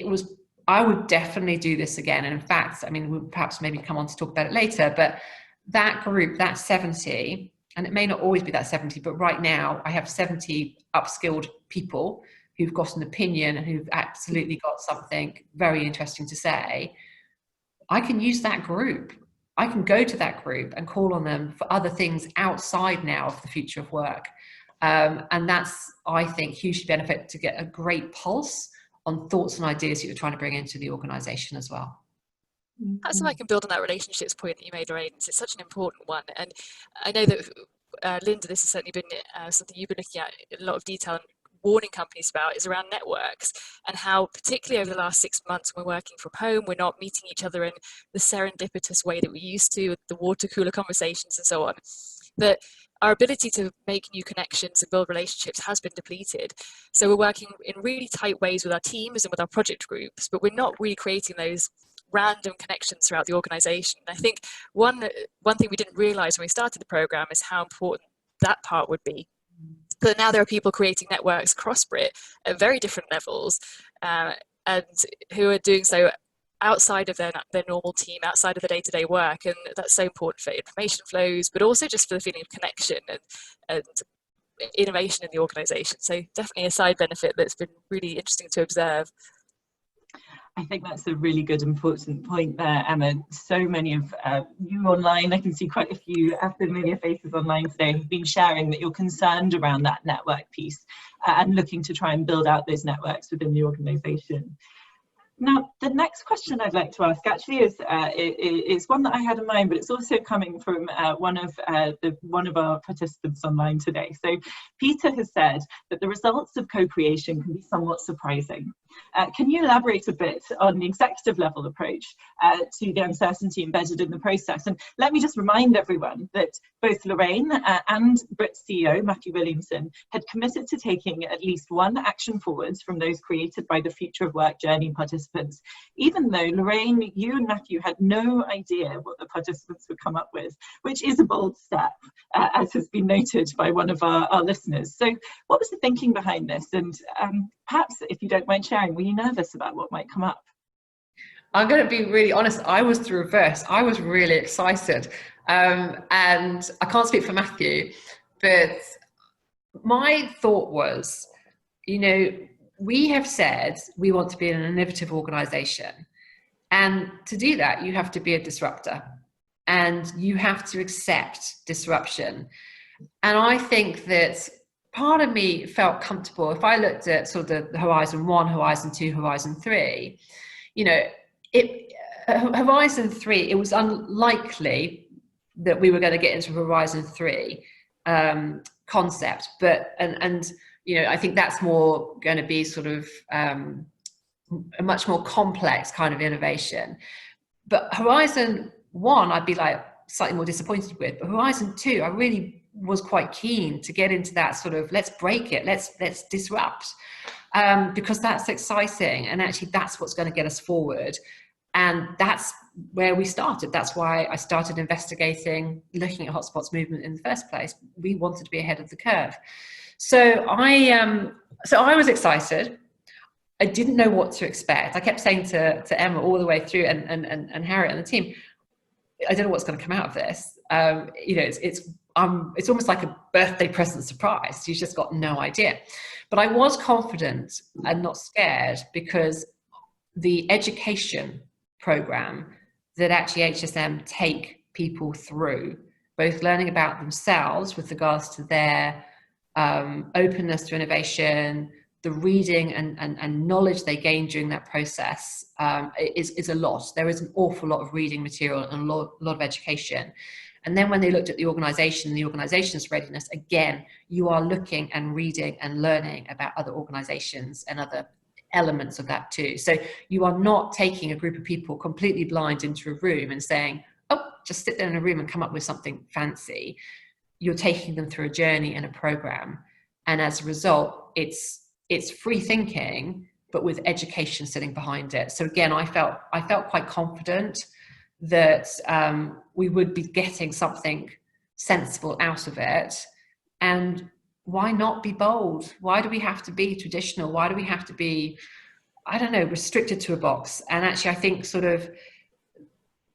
was, I would definitely do this again. And in fact, I mean, we'll perhaps maybe come on to talk about it later, but that group, that 70, and it may not always be that 70, but right now I have 70 upskilled people who've got an opinion and who've absolutely got something very interesting to say. I can use that group. I can go to that group and call on them for other things outside now of the future of work. And that's, I think, hugely benefit to get a great pulse on thoughts and ideas that you're trying to bring into the organisation as well.
That's how I can build on that relationships point that you made, Lorraine. It's such an important one. And I know that, Linda, this has certainly been something you've been looking at in a lot of detail and warning companies about, is around networks, and how particularly over the last 6 months when we're working from home, we're not meeting each other in the serendipitous way that we used to, with the water cooler conversations and so on, that our ability to make new connections and build relationships has been depleted. So we're working in really tight ways with our teams and with our project groups, but we're not really creating those random connections throughout the organization. And I think one thing we didn't realize when we started the program is how important that part would be. But now there are people creating networks across Brit at very different levels, and who are doing so outside of their normal team, outside of the day-to-day work. And that's so important for information flows, but also just for the feeling of connection and innovation in the organization. So definitely a side benefit that's been really interesting to observe.
I think that's a really good, important point there, Emma. So many of you online, I can see quite a few familiar faces online today, have been sharing that you're concerned around that network piece and looking to try and build out those networks within the organisation. Now, the next question I'd like to ask actually is one that I had in mind, but it's also coming from one of our participants online today. So Peter has said that the results of co-creation can be somewhat surprising. Can you elaborate a bit on the executive level approach to the uncertainty embedded in the process? And let me just remind everyone that both Lorraine and Brit's CEO, Matthew Williamson, had committed to taking at least one action forwards from those created by the Future of Work journey participants, even though Lorraine, you and Matthew had no idea what the participants would come up with, which is a bold step, as has been noted by one of our listeners. So what was the thinking behind this? And perhaps, if you don't mind sharing, were you nervous about what might come up?
I'm going to be really honest, I was the reverse. I was really excited. And I can't speak for Matthew, but my thought was, you know, we have said we want to be an innovative organisation. And to do that, you have to be a disruptor. And you have to accept disruption. And I think that part of me felt comfortable if I looked at sort of the Horizon 1, Horizon 2, Horizon 3, you know, Horizon 3, it was unlikely that we were going to get into Horizon 3 concept, but, and you know, I think that's more going to be sort of a much more complex kind of innovation. But Horizon 1, I'd be like slightly more disappointed with, but Horizon 2, I really was quite keen to get into that sort of, let's break it, let's disrupt, because that's exciting, and actually that's what's going to get us forward. And that's where we started. That's why I started investigating, looking at hotspots movement in the first place. We wanted to be ahead of the curve. So I was excited. I didn't know what to expect. I kept saying to Emma all the way through, and Harriet and the team, I don't know what's going to come out of this. You know, it's almost like a birthday present surprise. You've just got no idea. But I was confident and not scared, because the education program that actually HSM take people through, both learning about themselves with regards to their openness to innovation, the reading and knowledge they gain during that process is a lot. There is an awful lot of reading material and a lot of education. And then when they looked at the organisation, the organisation's readiness, again, you are looking and reading and learning about other organisations and other elements of that too. So you are not taking a group of people completely blind into a room and saying, oh, just sit there in a room and come up with something fancy. You're taking them through a journey and a program. And as a result, it's free thinking, but with education sitting behind it. So again, I felt quite confident that we would be getting something sensible out of it. And why not be bold? Why do we have to be traditional? Why do we have to be, I don't know, restricted to a box? And actually, I think sort of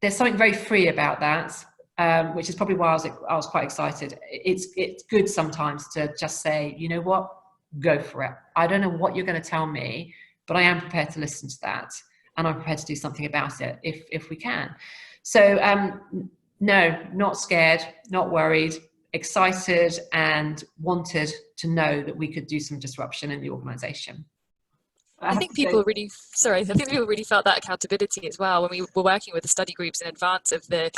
there's something very free about that, which is probably why I was quite excited. It's good sometimes to just say, you know what, go for it. I don't know what you're going to tell me, but I am prepared to listen to that, and I'm prepared to do something about it if we can. So no, not scared, not worried, excited, and wanted to know that we could do some disruption in the organisation.
I think people really, I think people really felt that accountability as well when we were working with the study groups in advance of the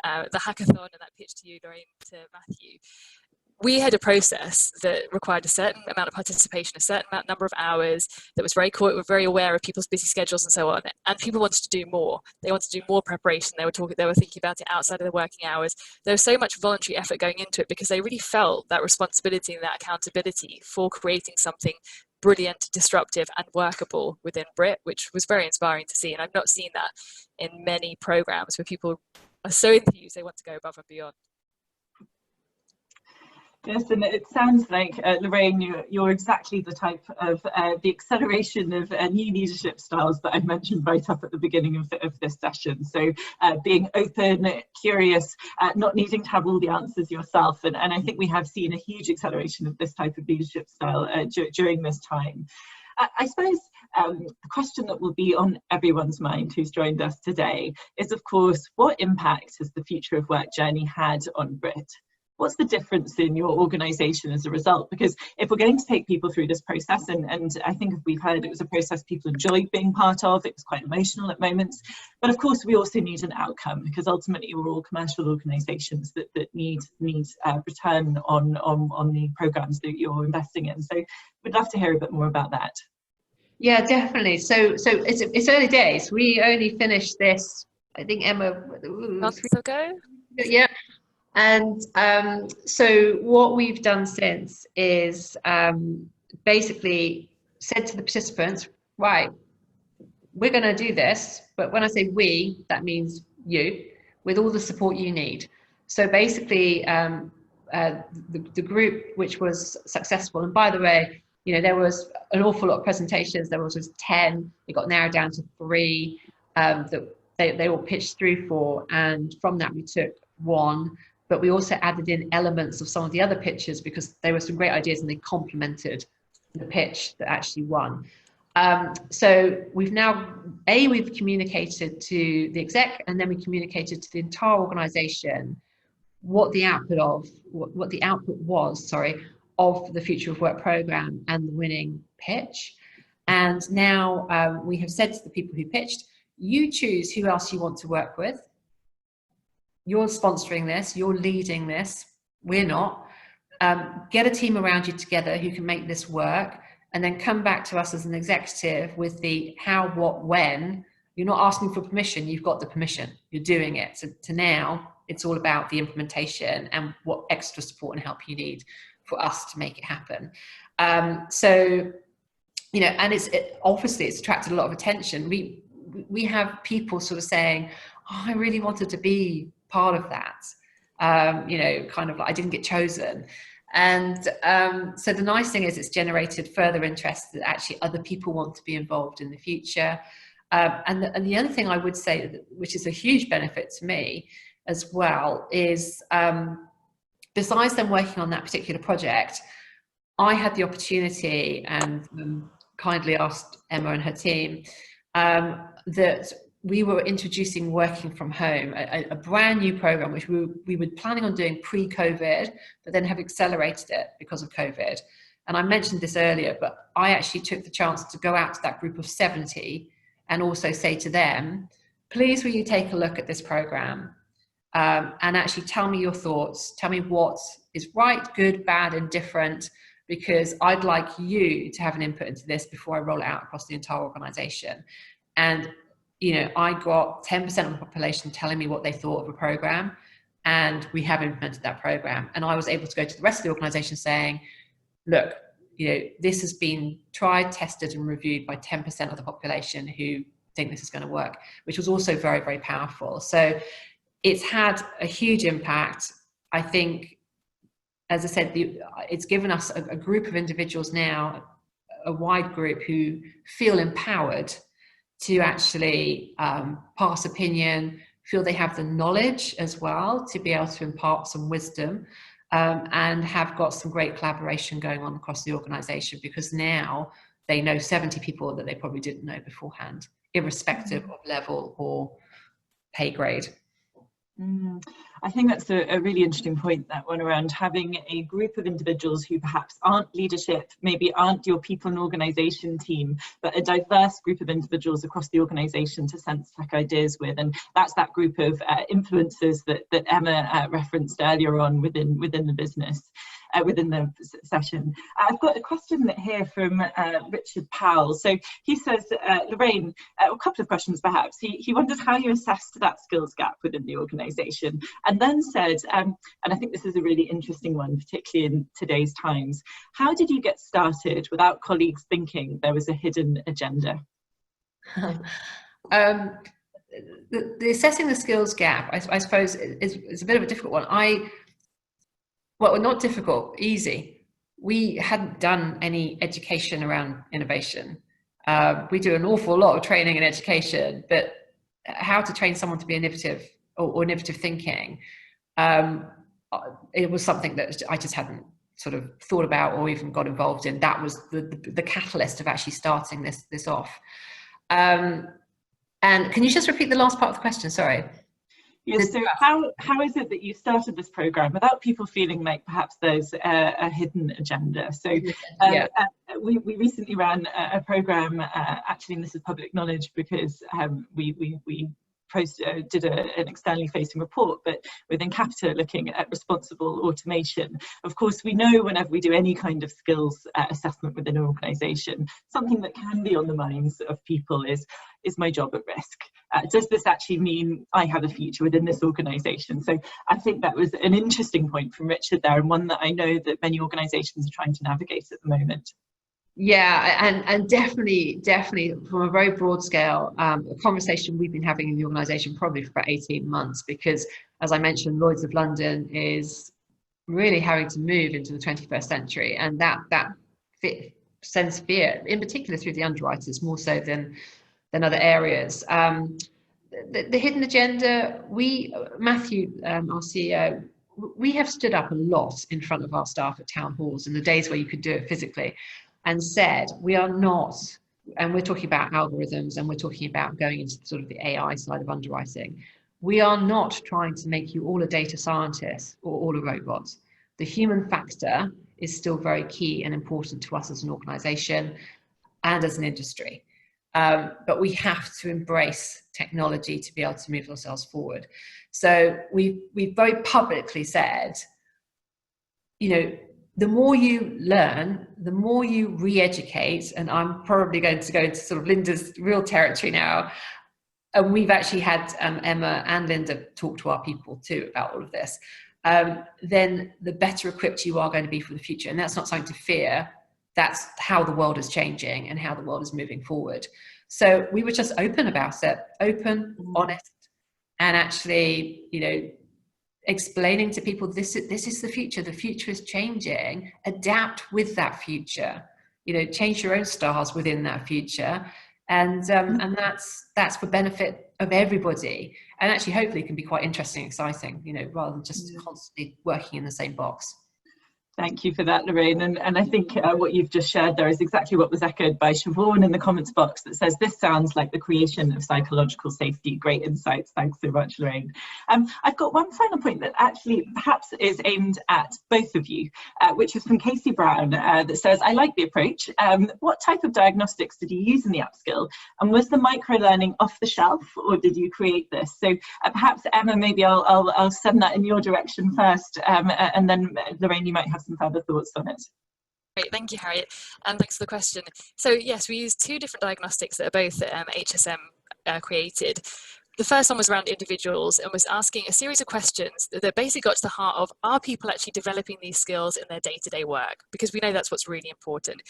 hackathon and that pitch to you, Lorraine, to Matthew. We had a process that required a certain amount of participation, a certain number of hours, that was very aware of people's busy schedules and so on. And people wanted to do more. They wanted to do more preparation. They were thinking about it outside of their working hours. There was so much voluntary effort going into it because they really felt that responsibility and that accountability for creating something brilliant, disruptive and workable within Brit, which was very inspiring to see. And I've not seen that in many programs where people are so enthused they want to go above and beyond.
Yes, and it sounds like, Lorraine, you're exactly the type of the acceleration of new leadership styles that I mentioned right up at the beginning of this session. So being open, curious, not needing to have all the answers yourself. And I think we have seen a huge acceleration of this type of leadership style during this time. I suppose the question that will be on everyone's mind who's joined us today is, of course, what impact has the Future of Work journey had on Brit? What's the difference in your organisation as a result? Because if we're going to take people through this process, and I think we've heard it was a process people enjoyed being part of, it was quite emotional at moments, but of course we also need an outcome, because ultimately we're all commercial organisations that need return on the programmes that you're investing in. So we'd love to hear a bit more about that.
Yeah, definitely. So it's early days. We only finished this, I think, Emma,
Months ago.
yeah. And so what we've done since is basically said to the participants, right, we're going to do this, but when I say we, that means you, with all the support you need. So basically, the group which was successful, and by the way, you know, there was an awful lot of presentations. There was 10. It got narrowed down to 3 that they all pitched through for, and from that we took 1. But we also added in elements of some of the other pitches because there were some great ideas and they complemented the pitch that actually won. So we've now, we've communicated to the exec, and then we communicated to the entire organisation what the output was, sorry, of the Future of Work programme and the winning pitch. And now we have said to the people who pitched, you choose who else you want to work with. You're sponsoring this, you're leading this, we're not. Get a team around you together who can make this work, and then come back to us as an executive with the how, what, when. You're not asking for permission, you've got the permission, you're doing it. So to now, it's all about the implementation and what extra support and help you need for us to make it happen. So, you know, and obviously it's attracted a lot of attention. We have people sort of saying, oh, I really wanted to be part of that. You know, kind of like I didn't get chosen. And so the nice thing is it's generated further interest that actually other people want to be involved in the future. And the other thing I would say, which is a huge benefit to me as well, is besides them working on that particular project, I had the opportunity and kindly asked Emma and her team that we were introducing working from home, a brand new program, which we were planning on doing pre-COVID, but then have accelerated it because of COVID. And I mentioned this earlier, but I actually took the chance to go out to that group of 70 and also say to them, please will you take a look at this program and actually tell me your thoughts, tell me what is right, good, bad, and different, because I'd like you to have an input into this before I roll it out across the entire organization. And you know, I got 10% of the population telling me what they thought of a program, and we have implemented that program. And I was able to go to the rest of the organization saying, look, you know, this has been tried, tested, and reviewed by 10% of the population who think this is going to work, which was also very, very powerful. So it's had a huge impact. I think, as I said, it's given us a group of individuals now, a wide group who feel empowered to actually pass opinion, feel they have the knowledge as well to be able to impart some wisdom, and have got some great collaboration going on across the organisation, because now they know 70 people that they probably didn't know beforehand, irrespective of level or pay grade.
I think that's a really interesting point, that one around having a group of individuals who perhaps aren't leadership, maybe aren't your people and organisation team, but a diverse group of individuals across the organisation to sense check ideas with. And that's that group of influencers that Emma referenced earlier on within the business. Within the session. I've got a question here from Richard Powell. So he says, Lorraine, a couple of questions perhaps. He wondered how you assessed that skills gap within the organisation, and then said, and I think this is a really interesting one, particularly in today's times, how did you get started without colleagues thinking there was a hidden agenda?
The assessing the skills gap, I suppose, is a bit of a difficult one. Well, not difficult, easy. We hadn't done any education around innovation. We do an awful lot of training and education, but how to train someone to be innovative or innovative thinking, it was something that I just hadn't sort of thought about or even got involved in. That was the catalyst of actually starting this off. And can you just repeat the last part of the question? Sorry.
Yes, so how is it that you started this programme without people feeling like perhaps there's a hidden agenda? So we recently ran a programme, actually, and this is public knowledge because we did an externally facing report, but within Capita looking at responsible automation. Of course, we know whenever we do any kind of skills assessment within an organisation, something that can be on the minds of people is my job at risk? Does this actually mean I have a future within this organisation? So I think that was an interesting point from Richard there, and one that I know that many organisations are trying to navigate at the moment.
Yeah, and definitely from a very broad scale, a conversation we've been having in the organisation probably for about 18 months, because as I mentioned, Lloyd's of London is really having to move into the 21st century, and that sends fear, in particular through the underwriters, more so than other areas. The hidden agenda, Matthew, our CEO, we have stood up a lot in front of our staff at town halls in the days where you could do it physically, and said, we are not, and we're talking about algorithms, and we're talking about going into sort of the AI side of underwriting. We are not trying to make you all a data scientist or all a robot. The human factor is still very key and important to us as an organisation and as an industry. But we have to embrace technology to be able to move ourselves forward. So we've very publicly said, you know, the more you learn, the more you re-educate, and I'm probably going to go into sort of Linda's real territory now. And we've actually had Emma and Linda talk to our people too about all of this. Then the better equipped you are going to be for the future. And that's not something to fear. That's how the world is changing and how the world is moving forward. So we were just open about it, open, honest, and actually, you know, explaining to people this is the future is changing. Adapt with that future, you know, change your own stars within that future, and that's for benefit of everybody, and actually hopefully can be quite interesting, exciting, you know, rather than just constantly working in the same box.
Thank you for that, Lorraine. And I think what you've just shared there is exactly what was echoed by Siobhan in the comments box that says, this sounds like the creation of psychological safety. Great insights. Thanks so much, Lorraine. I've got one final point that actually perhaps is aimed at both of you, which is from Casey Brown, that says, I like the approach. What type of diagnostics did you use in the upskill? And was the microlearning off the shelf, or did you create this? So perhaps, Emma, maybe I'll send that in your direction first, and then Lorraine, you might have some further thoughts on it.
Great, thank you, Harriet, and thanks for the question. So yes, we used two different diagnostics that are both HSM created. The first one was around individuals and was asking a series of questions that basically got to the heart of, are people actually developing these skills in their day-to-day work? Because we know that's what's really important.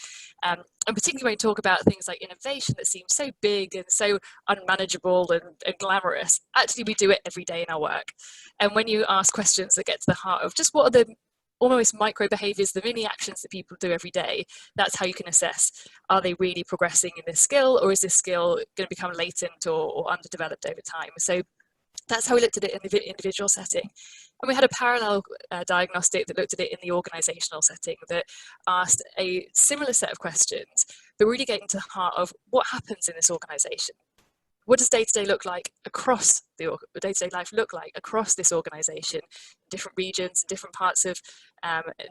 And particularly when we talk about things like innovation that seems so big and so unmanageable and glamorous, actually we do it every day in our work. And when you ask questions that get to the heart of just what are the almost micro behaviors, the mini actions that people do every day, that's how you can assess, are they really progressing in this skill, or is this skill going to become latent or underdeveloped over time? So that's how we looked at it in the individual setting. And we had a parallel diagnostic that looked at it in the organisational setting that asked a similar set of questions, but really getting to the heart of what happens in this organisation. What does day-to-day look like across the day-to-day life look like across this organisation, different regions, different parts of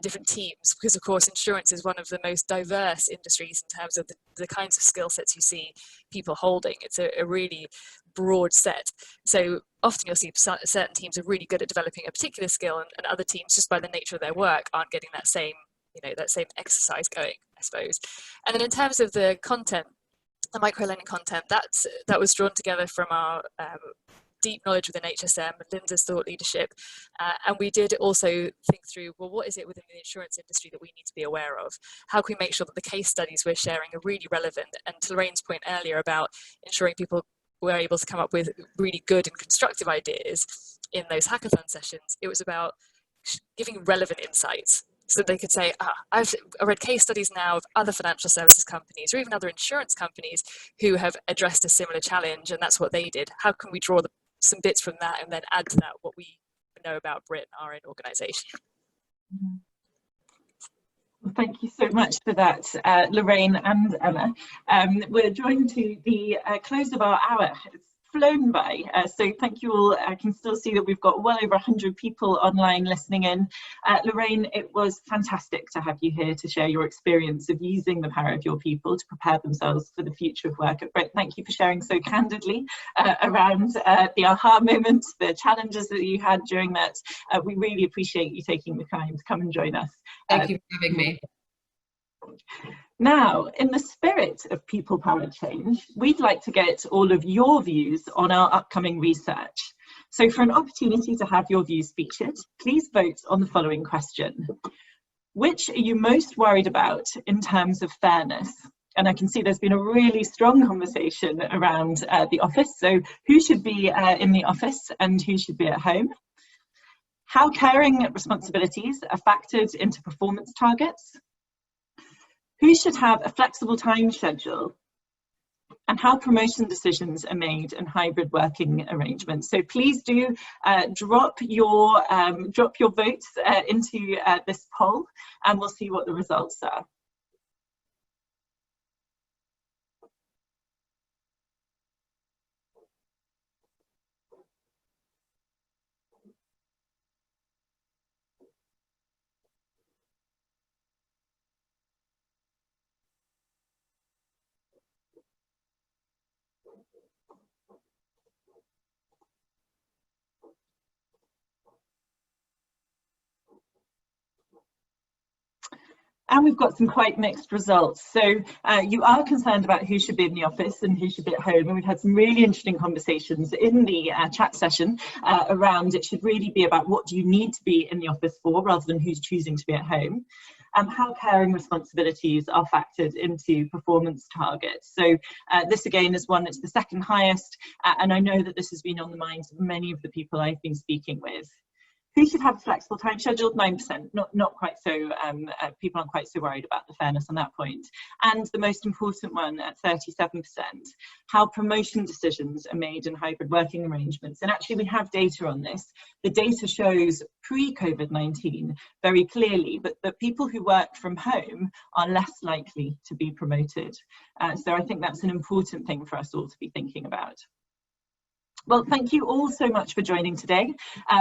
different teams? Because of course, insurance is one of the most diverse industries in terms of the kinds of skill sets you see people holding. It's a really broad set. So often you'll see certain teams are really good at developing a particular skill, and other teams, just by the nature of their work, aren't getting that same, that same exercise going, I suppose. And then in terms of the content, the microlearning content, that was drawn together from our deep knowledge within HSM and Linda's thought leadership, and we did also think through, well, what is it within the insurance industry that we need to be aware of? How can we make sure that the case studies we're sharing are really relevant? And to Lorraine's point earlier about ensuring people were able to come up with really good and constructive ideas in those hackathon sessions, it was about giving relevant insights. So they could say, I read case studies now of other financial services companies or even other insurance companies who have addressed a similar challenge, and that's what they did. How can we draw some bits from that and then add to that what we know about Brit and our own organisation?
Well, thank you so much for that, Lorraine and Emma. We're drawing to the close of our hour. It's flown by. So thank you all. I can still see that we've got well over 100 people online listening in. Lorraine, it was fantastic to have you here to share your experience of using the power of your people to prepare themselves for the future of work at Brit. Thank you for sharing so candidly around the aha moments, the challenges that you had during that. We really appreciate you taking the time to come and join us.
Thank you for having me.
Now, in the spirit of people-powered change, we'd like to get all of your views on our upcoming research. So for an opportunity to have your views featured, please vote on the following question. Which are you most worried about in terms of fairness? And I can see there's been a really strong conversation around the office. So who should be in the office and who should be at home? How caring responsibilities are factored into performance targets? Who should have a flexible time schedule? And how promotion decisions are made in hybrid working arrangements. So please do drop your votes into this poll, and we'll see what the results are. And we've got some quite mixed results. So you are concerned about who should be in the office and who should be at home. And we've had some really interesting conversations in the chat session around it should really be about what do you need to be in the office for rather than who's choosing to be at home. How caring responsibilities are factored into performance targets. So this again is one that's the second highest. And I know that this has been on the minds of many of the people I've been speaking with. Who should have a flexible time schedule? 9%, not quite so, people aren't quite so worried about the fairness on that point. And the most important one at 37%, how promotion decisions are made in hybrid working arrangements. And actually we have data on this. The data shows pre-COVID-19 very clearly, but people who work from home are less likely to be promoted. So I think that's an important thing for us all to be thinking about. Well, thank you all so much for joining today.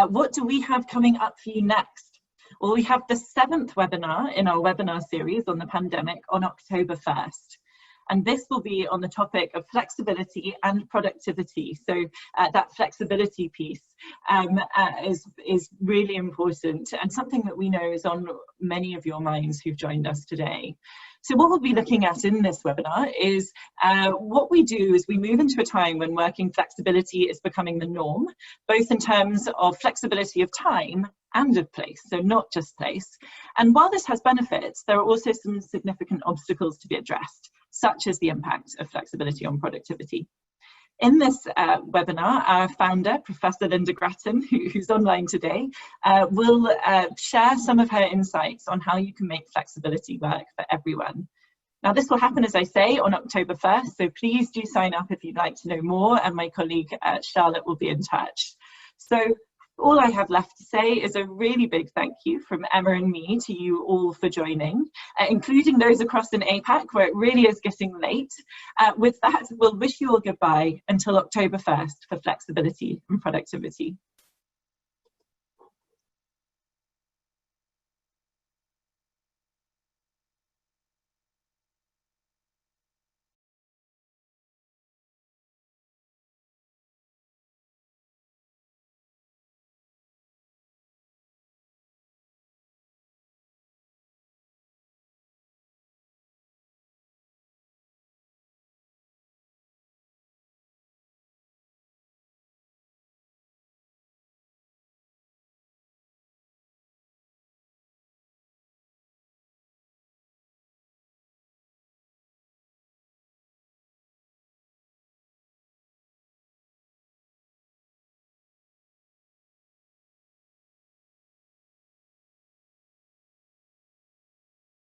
What do we have coming up for you next? Well, we have the 7th webinar in our webinar series on the pandemic on October 1st. And this will be on the topic of flexibility and productivity. So that flexibility piece is really important and something that we know is on many of your minds who've joined us today. So what we'll be looking at in this webinar is what we do is we move into a time when working flexibility is becoming the norm, both in terms of flexibility of time and of place, so not just place. And while this has benefits, there are also some significant obstacles to be addressed, such as the impact of flexibility on productivity. In this webinar, our founder, Professor Linda Grattan, who's online today, will share some of her insights on how you can make flexibility work for everyone. Now, this will happen, as I say, on October 1st, so please do sign up if you'd like to know more, and my colleague Charlotte will be in touch. So all I have left to say is a really big thank you from Emma and me to you all for joining, including those across in APAC where it really is getting late. With that, we'll wish you all goodbye until October 1st for flexibility and productivity.